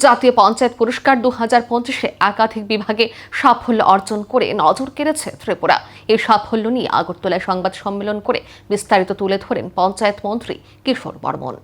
জাতীয় পঞ্চায়েত পুরস্কার 2025-এ একাধিক বিভাগে সাফল্য অর্জন করে নজর কেড়েছে ত্রিপুরা। এই সাফল্য নিয়ে আগরতলায় সংবাদ সম্মেলন করে বিস্তারিত তুলে ধরেন পঞ্চায়েত মন্ত্রী কিশোর বর্মন।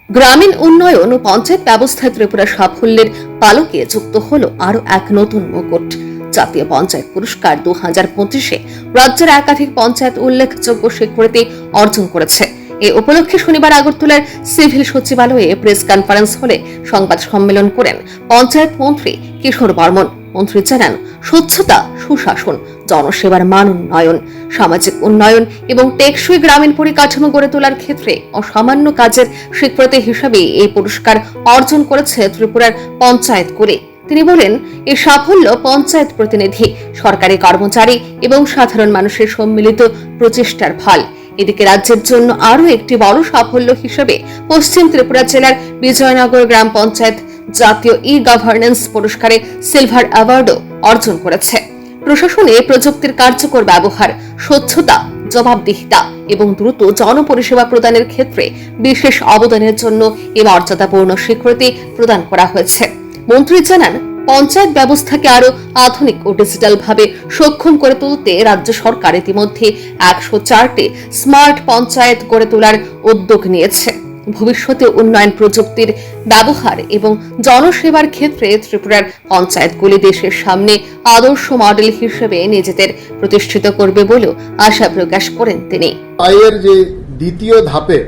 গ্রামীণ উন্নয়ন ও পঞ্চায়েত ব্যবস্থায় ত্রিপুরার সাফল্যের পালকে যুক্ত হল আরও এক নতুন মুকুট। জাতীয় পঞ্চায়েত পুরস্কার 2025-এ রাজ্যের একাধিক পঞ্চায়েত উল্লেখযোগ্য স্বীকৃতি অর্জন করেছে। এই উপলক্ষে শনিবার আগরতলার সিভিল সচিবালয়ে প্রেস কনফারেন্স হলে সংবাদ সম্মেলন করেন পঞ্চায়েত মন্ত্রী কিশোর বর্মন। মন্ত্রী জানান, স্বচ্ছতা, সুশাসন, জনসেবার মান উন্নয়ন, সামাজিক উন্নয়ন এবং টেকসই গ্রামীণ পরিকাঠামো গড়ে তোলার ক্ষেত্রে অসামান্য কাজের স্বীকৃতি হিসেবে এই পুরস্কার অর্জন করেছে ত্রিপুরার পঞ্চায়েতগুলি। তিনি বলেন, এই সাফল্য পঞ্চায়েত প্রতিনিধি, সরকারি কর্মচারী এবং সাধারণ মানুষের সম্মিলিত প্রচেষ্টার ফল। এদিকে রাজ্যের জন্য আরও একটি বড় সাফল্য হিসেবে পশ্চিম ত্রিপুরা জেলার বিজয়নগর গ্রাম পঞ্চায়েত জাতীয় ই-গভর্নেন্স পুরস্কারে সিলভার অ্যাওয়ার্ডও অর্জন করেছে। প্রশাসনে প্রযুক্তির কার্যকর ব্যবহার, স্বচ্ছতা, জবাবদিহিতা এবং দ্রুত জনপরিষেবা প্রদানের ক্ষেত্রে বিশেষ অবদানের জন্য এই মর্যাদাপূর্ণ স্বীকৃতি প্রদান করা হয়েছে। মন্ত্রী জানান, পঞ্চায়েত ব্যবস্থাকে আরো আধুনিক ও ডিজিটাল ভাবে সক্ষম করে তুলতে রাজ্য সরকার ইতিমধ্যে 104টি স্মার্ট পঞ্চায়েত গড়ে তোলার উদ্যোগ নিয়েছে। ভবিষ্যতে উন্নয়ন প্রযুক্তির ব্যবহার এবং জনসেবার ক্ষেত্রে ত্রিপুরার পঞ্চায়েতগুলি দেশের সামনে আদর্শ মডেল হিসেবে নিজেদের প্রতিষ্ঠিত করবে বলেও আশা প্রকাশ করেন তিনি। আয়ের যে দ্বিতীয় ধাপে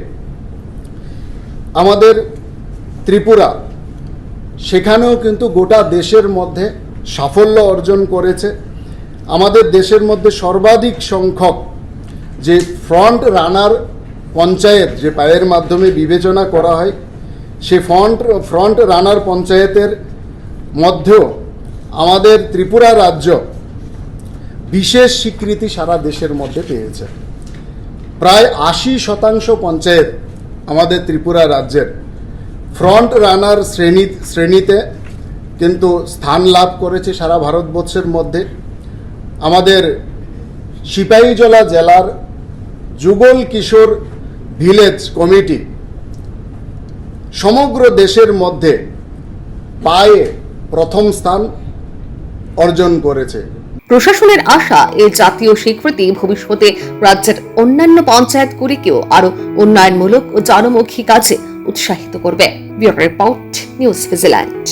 আমাদের ত্রিপুরা, সেখানেও কিন্তু গোটা দেশের মধ্যে সাফল্য অর্জন করেছে। আমাদের দেশের মধ্যে সর্বাধিক সংখ্যক যে ফ্রন্ট রানার পঞ্চায়েত যে পায়ের মাধ্যমে বিবেচনা করা হয়, সে ফ্রন্ট রানার পঞ্চায়েতের মধ্যেও আমাদের ত্রিপুরা রাজ্য বিশেষ স্বীকৃতি সারা দেশের মধ্যে পেয়েছে। প্রায় 80% পঞ্চায়েত আমাদের ত্রিপুরা রাজ্যের ফ্রন্ট রানার শ্রেণীতে কিন্তু স্থান লাভ করেছে সারা ভারতবর্ষের মধ্যে। আমাদের সিপাহীজলা জেলার যুগল কিশোর ভিলেজ কমিটি সমগ্র দেশের মধ্যে পায়ে প্রথম স্থান অর্জন করেছে। প্রশাসনের আশা, এই জাতীয় স্বীকৃতি ভবিষ্যতে রাজ্যের অন্যান্য পঞ্চায়েতগুলিকেও আরো উন্নয়নমূলক ও জনমুখী কাজে উৎসাহিত করবে। Bureau report, news vigilante.